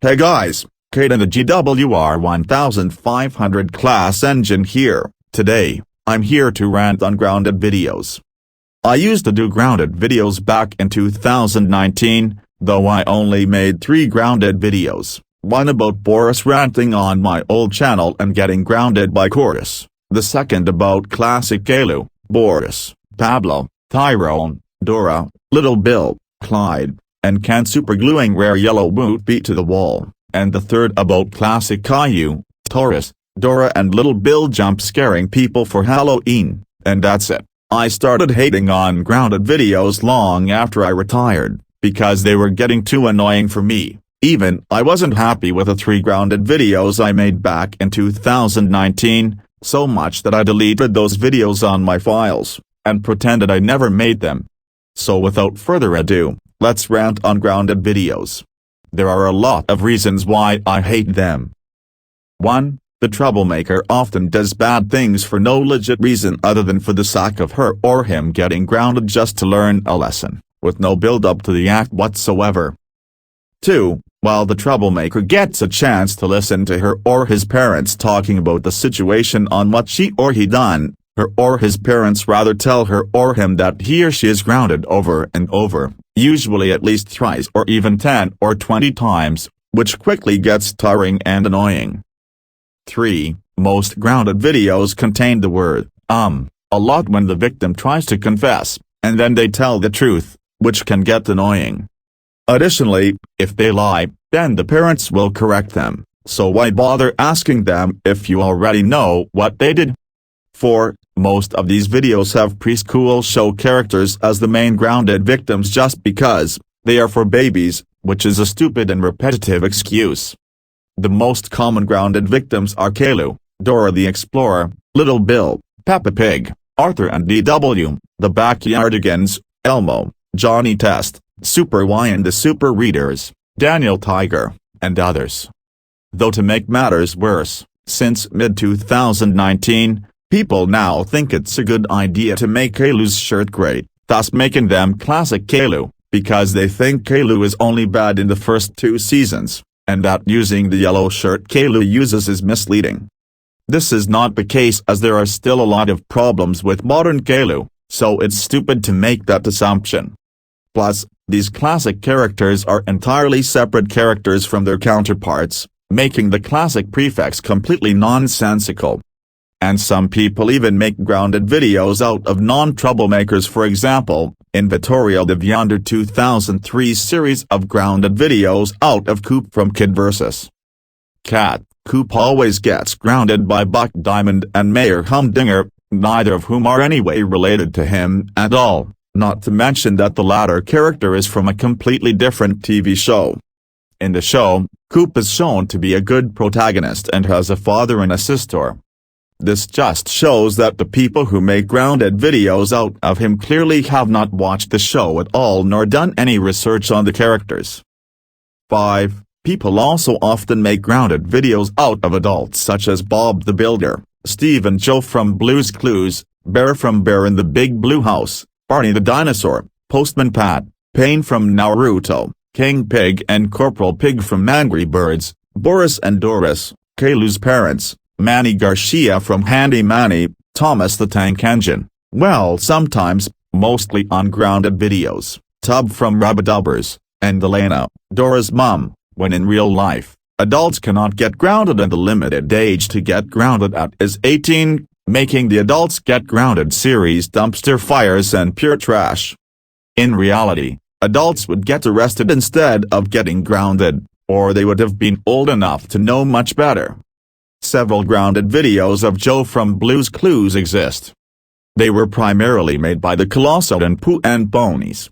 Hey guys, Kate in the GWR 1500 class engine here. Today, I'm here to rant on grounded videos. I used to do grounded videos back in 2019, though I only made 3 grounded videos, one about Boris ranting on my old channel and getting grounded by Chorus, the second about classic Kaylu, Boris, Pablo, Tyrone, Dora, Little Bill, Clyde, and Ken supergluing rare yellow boot beat to the wall, and the third about classic Caillou, Taurus, Dora and Little Bill jump scaring people for Halloween, and that's it. I started hating on grounded videos long after I retired, because they were getting too annoying for me. Even I wasn't happy with the 3 grounded videos I made back in 2019, so much that I deleted those videos on my files, and pretended I never made them. So without further ado, let's rant on grounded videos. There are a lot of reasons why I hate them. 1. The troublemaker often does bad things for no legit reason other than for the sake of her or him getting grounded just to learn a lesson, with no build-up to the act whatsoever. 2. While the troublemaker gets a chance to listen to her or his parents talking about the situation on what she or he done, her or his parents rather tell her or him that he or she is grounded over and over, usually at least thrice or even 10 or 20 times, which quickly gets tiring and annoying. 3. Most grounded videos contain the word, a lot when the victim tries to confess, and then they tell the truth, which can get annoying. Additionally, if they lie, then the parents will correct them, so why bother asking them if you already know what they did? 4. Most of these videos have preschool show characters as the main grounded victims just because they are for babies, which is a stupid and repetitive excuse. The most common grounded victims are Kaylu, Dora the Explorer, Little Bill, Peppa Pig, Arthur and DW, the Backyardigans, Elmo, Johnny Test, Super Y and the Super Readers, Daniel Tiger, and others. Though to make matters worse, since mid-2019, people now think it's a good idea to make Kaylu's shirt great, thus making them classic Kaylu, because they think Kaylu is only bad in the first 2 seasons, and that using the yellow shirt Kaylu uses is misleading. This is not the case as there are still a lot of problems with modern Kaylu, so it's stupid to make that assumption. Plus, these classic characters are entirely separate characters from their counterparts, making the classic prefix completely nonsensical. And some people even make grounded videos out of non-troublemakers. For example, in Trashy Vyond 2003 series of grounded videos out of Coop from Kid vs. Cat, Coop always gets grounded by Buck Diamond and Mayor Humdinger, neither of whom are anyway related to him at all, not to mention that the latter character is from a completely different TV show. In the show, Coop is shown to be a good protagonist and has a father and a sister. This just shows that the people who make grounded videos out of him clearly have not watched the show at all nor done any research on the characters. 5. People also often make grounded videos out of adults such as Bob the Builder, Steve and Joe from Blue's Clues, Bear from Bear in the Big Blue House, Barney the Dinosaur, Postman Pat, Pain from Naruto, King Pig and Corporal Pig from Angry Birds, Boris and Doris, Kaylu's parents, Manny Garcia from Handy Manny, Thomas the Tank Engine, well sometimes, mostly on grounded videos, Tub from Rubberdubbers, and Elena, Dora's mom, when in real life, adults cannot get grounded and the limited age to get grounded at is 18, making the Adults Get Grounded series dumpster fires and pure trash. In reality, adults would get arrested instead of getting grounded, or they would have been old enough to know much better. Several grounded videos of Joe from Blue's Clues exist. They were primarily made by the Colossal and Pooh and Ponies.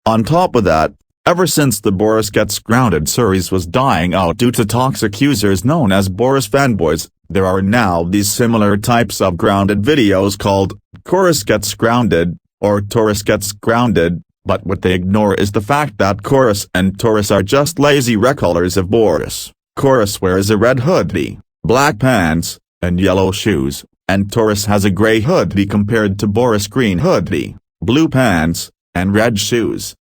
On top of that, ever since the Boris Gets Grounded series was dying out due to toxic users known as Boris fanboys, there are now these similar types of grounded videos called Chorus Gets Grounded, or Taurus Gets Grounded, but what they ignore is the fact that Chorus and Taurus are just lazy recolors of Boris. Chorus wears a red hoodie, black pants, and yellow shoes, and Taurus has a gray hoodie compared to Boris' green hoodie, blue pants, and red shoes.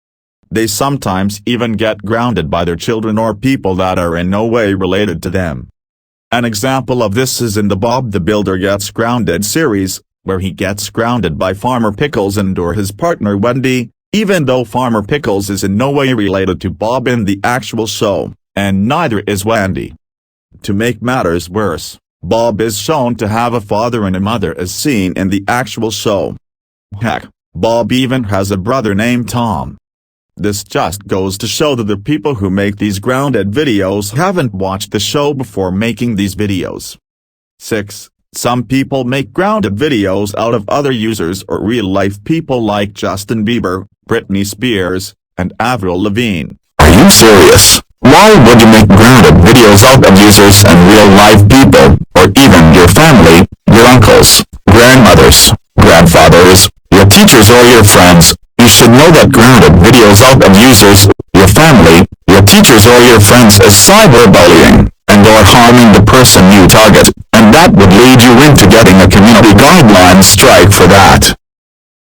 They sometimes even get grounded by their children or people that are in no way related to them. An example of this is in the Bob the Builder Gets Grounded series, where he gets grounded by Farmer Pickles and or his partner Wendy, even though Farmer Pickles is in no way related to Bob in the actual show, and neither is Wendy. To make matters worse, Bob is shown to have a father and a mother as seen in the actual show. Heck, Bob even has a brother named Tom. This just goes to show that the people who make these grounded videos haven't watched the show before making these videos. 6. Some people make grounded videos out of other users or real-life people like Justin Bieber, Britney Spears, and Avril Lavigne. Are you serious? Why would you make grounded videos out of users and real-life people, or even your family, your uncles, grandmothers, grandfathers, your teachers or your friends? You should know that grounded videos out of users, your family, your teachers or your friends is cyberbullying, and or harming the person you target, and that would lead you into getting a community guideline strike for that.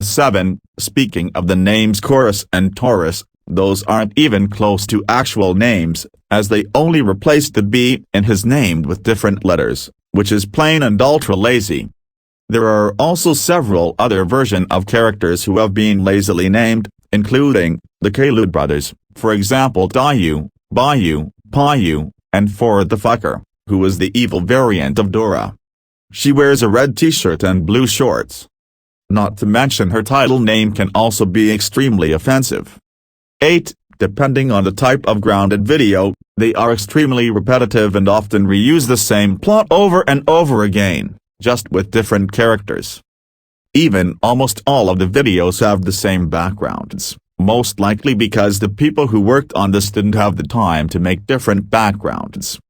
7. Speaking of the names Chorus and Taurus, those aren't even close to actual names, as they only replaced the B in his name with different letters, which is plain and ultra lazy. There are also several other versions of characters who have been lazily named, including the Kalu brothers, for example Dayu, Bayu, Payu, and Ford the Fucker, who is the evil variant of Dora. She wears a red t-shirt and blue shorts. Not to mention her title name can also be extremely offensive. 8. Depending on the type of grounded video, they are extremely repetitive and often reuse the same plot over and over again, just with different characters. Even almost all of the videos have the same backgrounds, most likely because the people who worked on this didn't have the time to make different backgrounds.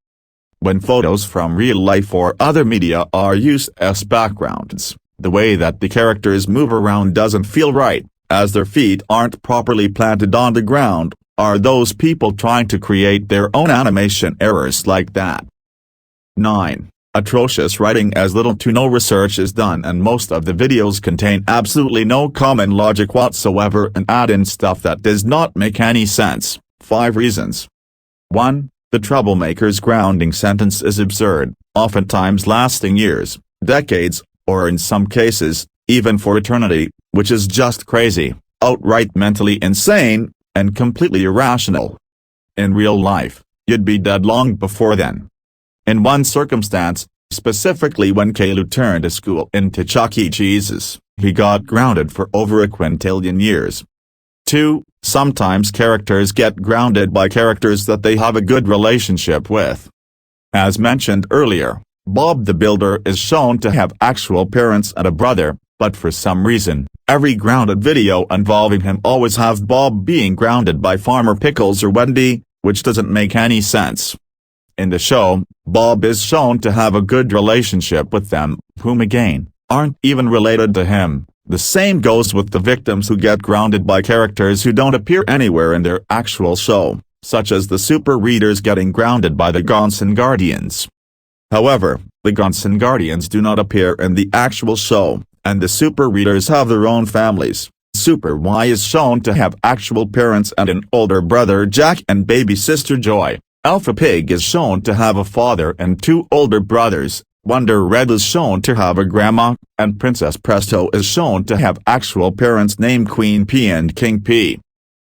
When photos from real life or other media are used as backgrounds, the way that the characters move around doesn't feel right, as their feet aren't properly planted on the ground. Are those people trying to create their own animation errors like that? 9. Atrocious writing, as little to no research is done and most of the videos contain absolutely no common logic whatsoever and add in stuff that does not make any sense. 5 reasons. 1. The troublemaker's grounding sentence is absurd, oftentimes lasting years, decades, or in some cases, even for eternity, which is just crazy, outright mentally insane, and completely irrational. In real life, you'd be dead long before then. In one circumstance, specifically when Kalu turned a school into Chuck E. Cheese's, he got grounded for over a quintillion years. 2. Sometimes characters get grounded by characters that they have a good relationship with. As mentioned earlier, Bob the Builder is shown to have actual parents and a brother, but for some reason, every grounded video involving him always has Bob being grounded by Farmer Pickles or Wendy, which doesn't make any sense. In the show, Bob is shown to have a good relationship with them, whom again, aren't even related to him. The same goes with the victims who get grounded by characters who don't appear anywhere in their actual show, such as the super readers getting grounded by the Gonson Guardians. However, the Gonson Guardians do not appear in the actual show, and the super readers have their own families. Super Y is shown to have actual parents and an older brother Jack and baby sister Joy. Alpha Pig is shown to have a father and 2 older brothers. Wonder Red is shown to have a grandma, and Princess Presto is shown to have actual parents named Queen P and King P.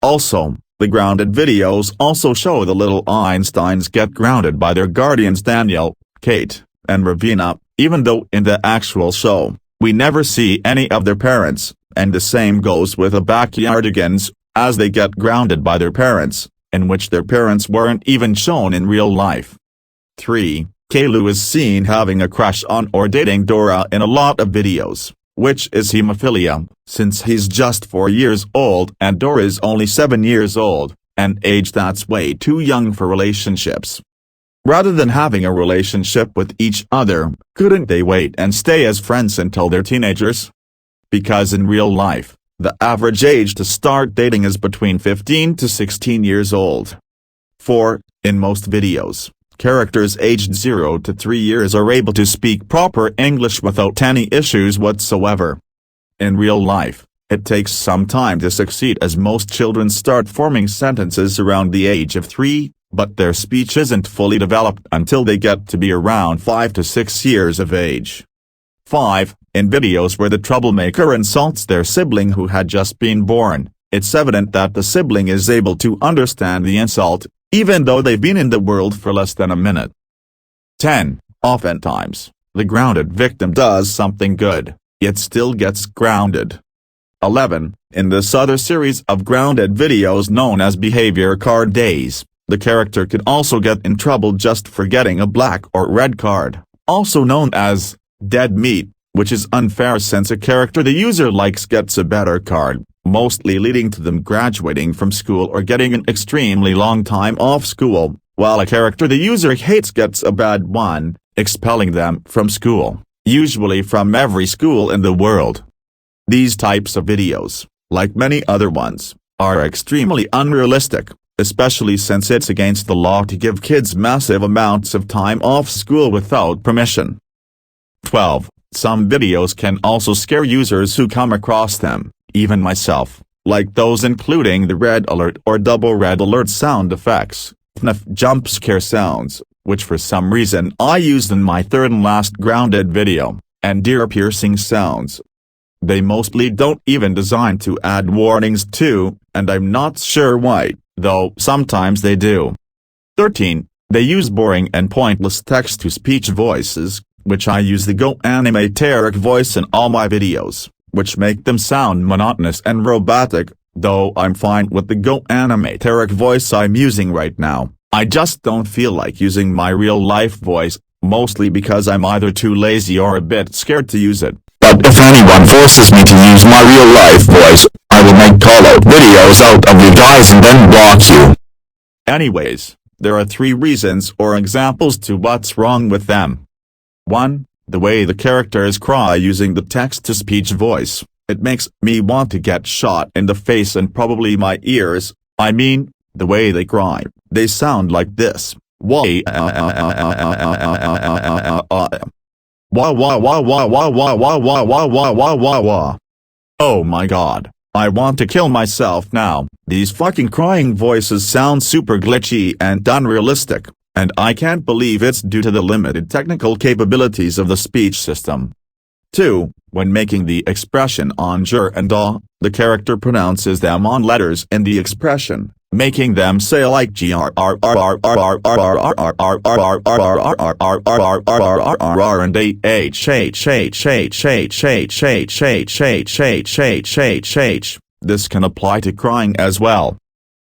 Also, the grounded videos also show the little Einsteins get grounded by their guardians Daniel, Kate, and Ravina, even though in the actual show, we never see any of their parents, and the same goes with the Backyardigans, as they get grounded by their parents, in which their parents weren't even shown in real life. 3. Kalu is seen having a crush on or dating Dora in a lot of videos, which is hemophilia, since he's just 4 years old and Dora is only 7 years old, an age that's way too young for relationships. Rather than having a relationship with each other, couldn't they wait and stay as friends until they're teenagers? Because in real life, the average age to start dating is between 15 to 16 years old. 4. In most videos, characters aged 0 to 3 years are able to speak proper English without any issues whatsoever. In real life, It takes some time to succeed as most children start forming sentences around the age of 3, but their speech isn't fully developed until they get to be around 5 to 6 years of age. 5. In videos where the troublemaker insults their sibling who had just been born, it's evident that the sibling is able to understand the insult, even though they've been in the world for less than a minute. 10. Oftentimes, the grounded victim does something good, yet still gets grounded. 11. In this other series of grounded videos known as Behavior Card Days, the character could also get in trouble just for getting a black or red card, also known as dead meat, which is unfair since a character the user likes gets a better card, mostly leading to them graduating from school or getting an extremely long time off school, while a character the user hates gets a bad one, expelling them from school, usually from every school in the world. These types of videos, like many other ones, are extremely unrealistic, especially since it's against the law to give kids massive amounts of time off school without permission. 12. Some videos can also scare users who come across them, even myself, like those including the red alert or double red alert sound effects, FNAF jump scare sounds, which for some reason I used in my third and last grounded video, and ear piercing sounds. They mostly don't even design to add warnings to, and I'm not sure why, though sometimes they do. 13. They use boring and pointless text-to-speech voices, which I use the go-animatoric voice in all my videos, which make them sound monotonous and robotic, though I'm fine with the go-animatoric voice I'm using right now. I just don't feel like using my real-life voice, mostly because I'm either too lazy or a bit scared to use it. But if anyone forces me to use my real-life voice, I will make call-out videos out of you guys and then block you. Anyways, there are 3 reasons or examples to what's wrong with them. 1. The way the characters cry using the text-to-speech voice. It makes me want to get shot in the face and probably my ears. I mean, the way they cry, they sound like this. Wah wah wah wah wah wah wah wah wah wah wah wah wah wah. Oh my god, I want to kill myself now. These fucking crying voices sound super glitchy and unrealistic, and I can't believe it's due to the limited technical capabilities of the speech system. 2. When making the expression on jur and ah, the character pronounces them on letters in the expression, making them say like gr and h. This can apply to crying as well.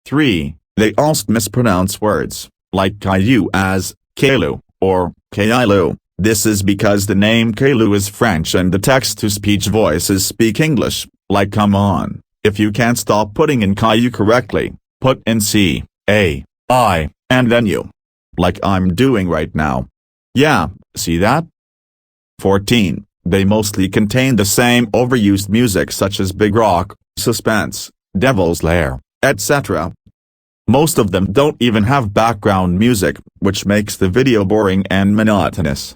3. They also mispronounce words, like Caillou as Caillou, or Caillou. This is because the name Caillou is French and the text-to-speech voices speak English, like come on, if you can't stop putting in Caillou correctly, put in C, A, I, and then U. Like I'm doing right now. Yeah, see that? 14. They mostly contain the same overused music such as Big Rock, Suspense, Devil's Lair, etc. Most of them don't even have background music, which makes the video boring and monotonous.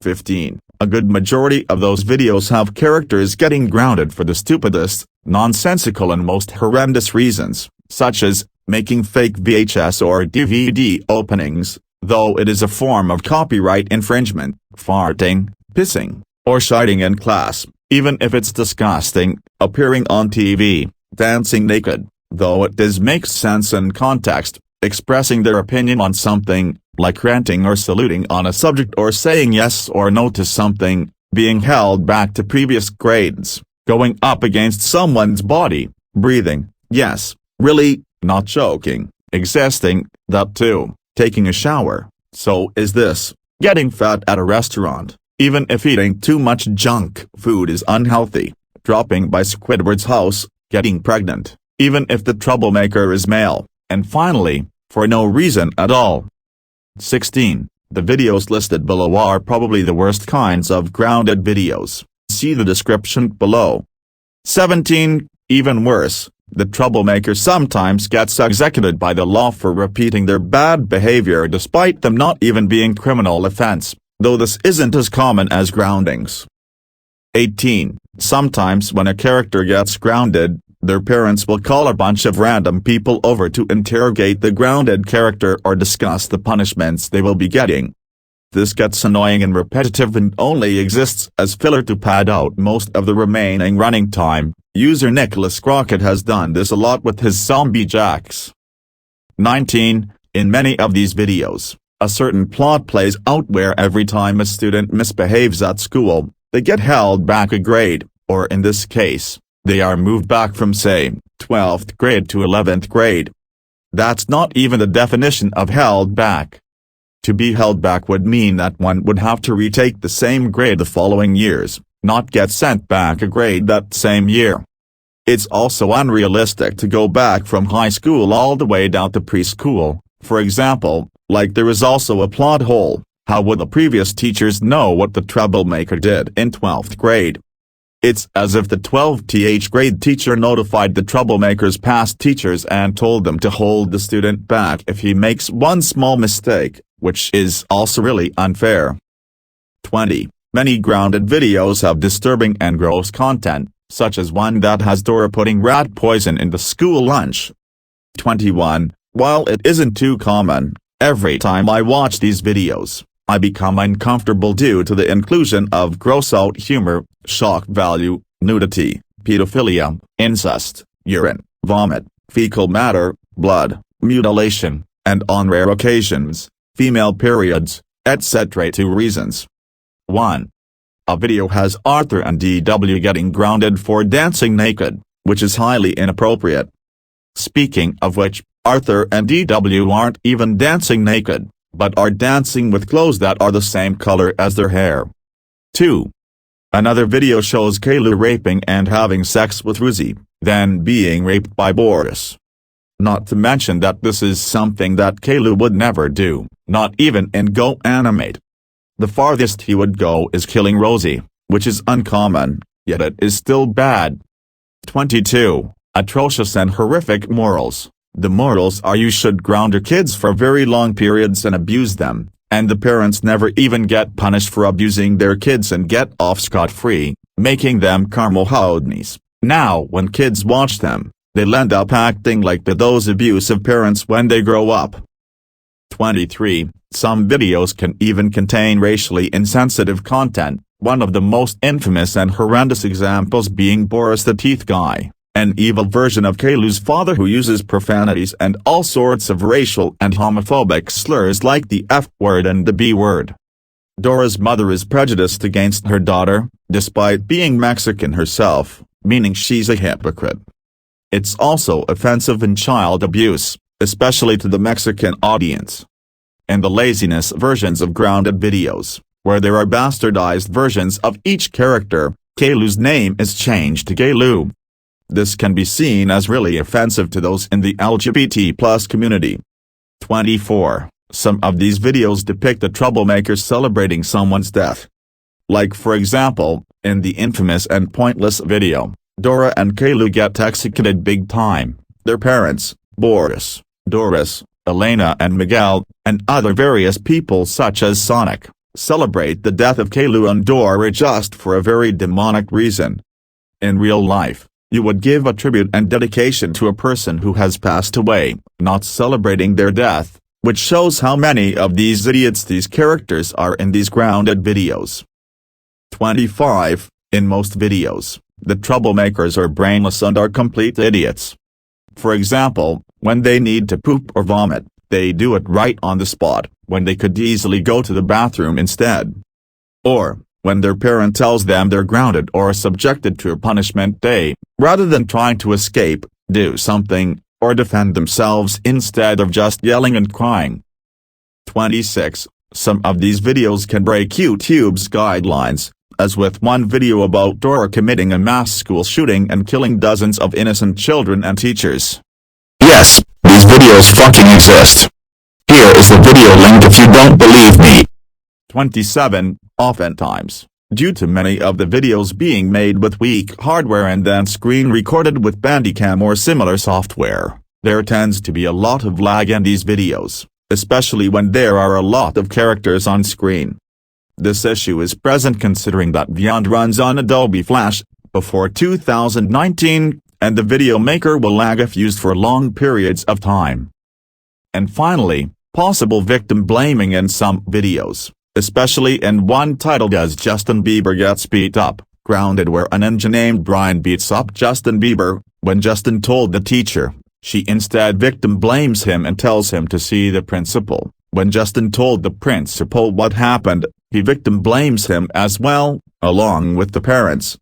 15. A good majority of those videos have characters getting grounded for the stupidest, nonsensical and most horrendous reasons, such as making fake VHS or DVD openings, though it is a form of copyright infringement, farting, pissing, or shitting in class, even if it's disgusting, appearing on TV, dancing naked, though it does make sense in context, expressing their opinion on something, like ranting or saluting on a subject or saying yes or no to something, being held back to previous grades, going up against someone's body, breathing, yes, really, not joking, existing, that too, taking a shower, so is this, getting fat at a restaurant, even if eating too much junk food is unhealthy, dropping by Squidward's house, getting pregnant, even if the troublemaker is male, and finally, for no reason at all. 16. The videos listed below are probably the worst kinds of grounded videos. See the description below. 17. Even worse, the troublemaker sometimes gets executed by the law for repeating their bad behavior despite them not even being criminal offense, though this isn't as common as groundings. 18. Sometimes when a character gets grounded, their parents will call a bunch of random people over to interrogate the grounded character or discuss the punishments they will be getting. This gets annoying and repetitive and only exists as filler to pad out most of the remaining running time. User Nicholas Crockett has done this a lot with his zombie jacks. 19. In many of these videos, a certain plot plays out where every time a student misbehaves at school, they get held back a grade, or in this case, they are moved back from say, 12th grade to 11th grade. That's not even the definition of held back. To be held back would mean that one would have to retake the same grade the following years, not get sent back a grade that same year. It's also unrealistic to go back from high school all the way down to preschool, for example, like there is also a plot hole. How would the previous teachers know what the troublemaker did in 12th grade? It's as if the 12th grade teacher notified the troublemaker's past teachers and told them to hold the student back if he makes one small mistake, which is also really unfair. 20. Many grounded videos have disturbing and gross content, such as one that has Dora putting rat poison in the school lunch. 21. While it isn't too common, every time I watch these videos, I become uncomfortable due to the inclusion of gross-out humor, shock value, nudity, pedophilia, incest, urine, vomit, fecal matter, blood, mutilation, and on rare occasions, female periods, etc. 2 reasons. 1. A video has Arthur and DW getting grounded for dancing naked, which is highly inappropriate. Speaking of which, Arthur and DW aren't even dancing naked, but are dancing with clothes that are the same color as their hair. 2. Another video shows Kaylu raping and having sex with Ruzi, then being raped by Boris. Not to mention that this is something that Kaylu would never do, not even in Go Animate. The farthest he would go is killing Rosie, which is uncommon, yet it is still bad. 22. Atrocious and horrific morals. The morals are you should ground your kids for very long periods and abuse them, and the parents never even get punished for abusing their kids and get off scot-free, making them karmohodnies. Now when kids watch them, they'll end up acting like those abusive parents when they grow up. 23. Some videos can even contain racially insensitive content, one of the most infamous and horrendous examples being Boris the Teeth Guy, an evil version of Kaylu's father who uses profanities and all sorts of racial and homophobic slurs like the F word and the B word. Dora's mother is prejudiced against her daughter, despite being Mexican herself, meaning she's a hypocrite. It's also offensive in child abuse, especially to the Mexican audience. And the laziness versions of grounded videos, where there are bastardized versions of each character, Kaylu's name is changed to Kaylu. This can be seen as really offensive to those in the LGBT+ community. 24. Some of these videos depict a troublemaker celebrating someone's death. Like for example, in the infamous and pointless video, Dora and Kaylu get executed big time, their parents, Boris, Doris, Elena and Miguel, and other various people such as Sonic, celebrate the death of Kaylu and Dora just for a very demonic reason. In real life, you would give a tribute and dedication to a person who has passed away, not celebrating their death, which shows how many of these idiots these characters are in these grounded videos. 25. In most videos, the troublemakers are brainless and are complete idiots. For example, when they need to poop or vomit, they do it right on the spot, when they could easily go to the bathroom instead. Or, when their parent tells them they're grounded or subjected to a punishment they, rather than trying to escape, do something, or defend themselves instead of just yelling and crying. 26. Some of these videos can break YouTube's guidelines, as with one video about Dora committing a mass school shooting and killing dozens of innocent children and teachers. Yes, these videos fucking exist. Here is the video link if you don't believe me. 27. Oftentimes, due to many of the videos being made with weak hardware and then screen recorded with Bandicam or similar software, there tends to be a lot of lag in these videos, especially when there are a lot of characters on screen. This issue is present considering that Vyond runs on Adobe Flash, before 2019, and the video maker will lag if used for long periods of time. And finally, possible victim blaming in some videos, especially in one titled as Justin Bieber Gets Beat Up, Grounded, where an ninja named Brian beats up Justin Bieber. When Justin told the teacher, she instead victim blames him and tells him to see the principal. When Justin told the principal what happened, he victim blames him as well, along with the parents.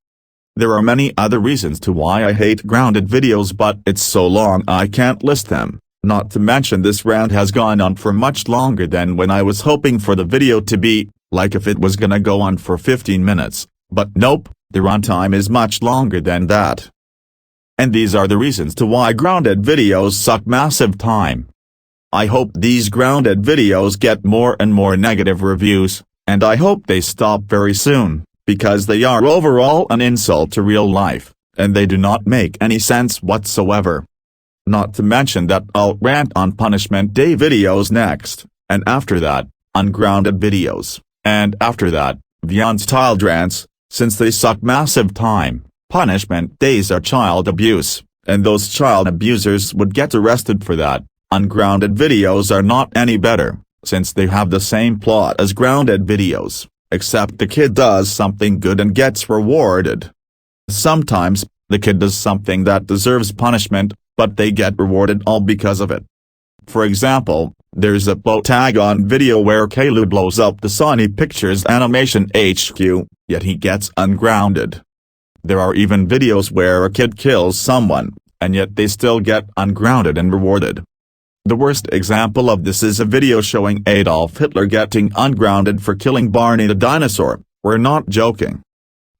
There are many other reasons to why I hate grounded videos, but it's so long I can't list them. Not to mention this rant has gone on for much longer than when I was hoping for the video to be, like if it was gonna go on for 15 minutes, but nope, the runtime is much longer than that. And these are the reasons to why grounded videos suck massive time. I hope these grounded videos get more and more negative reviews, and I hope they stop very soon, because they are overall an insult to real life, and they do not make any sense whatsoever. Not to mention that I'll rant on Punishment Day videos next, and after that, ungrounded videos, and after that, Vyond-styled rants, since they suck massive time. Punishment Days are child abuse, and those child abusers would get arrested for that. Ungrounded videos are not any better, since they have the same plot as grounded videos, except the kid does something good and gets rewarded. Sometimes, the kid does something that deserves punishment, but they get rewarded all because of it. For example, there's a Botagon video where Kalu blows up the Sony Pictures Animation HQ, yet he gets ungrounded. There are even videos where a kid kills someone, and yet they still get ungrounded and rewarded. The worst example of this is a video showing Adolf Hitler getting ungrounded for killing Barney the dinosaur. We're not joking.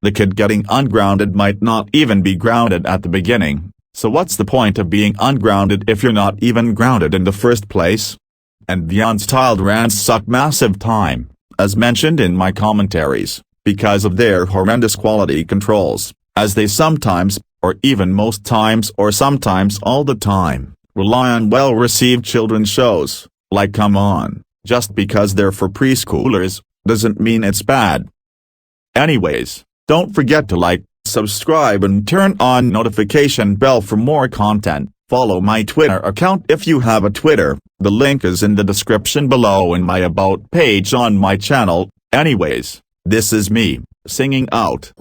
The kid getting ungrounded might not even be grounded at the beginning, so what's the point of being ungrounded if you're not even grounded in the first place? And Vyond-styled rants suck massive time, as mentioned in my commentaries, because of their horrendous quality controls, as they sometimes, or even most times or sometimes all the time, rely on well-received children's shows. Like, come on, just because they're for preschoolers, doesn't mean it's bad. Anyways, don't forget to like, subscribe and turn on notification bell for more content. Follow my Twitter account if you have a Twitter, the link is in the description below in my About page on my channel. Anyways, this is me, singing out.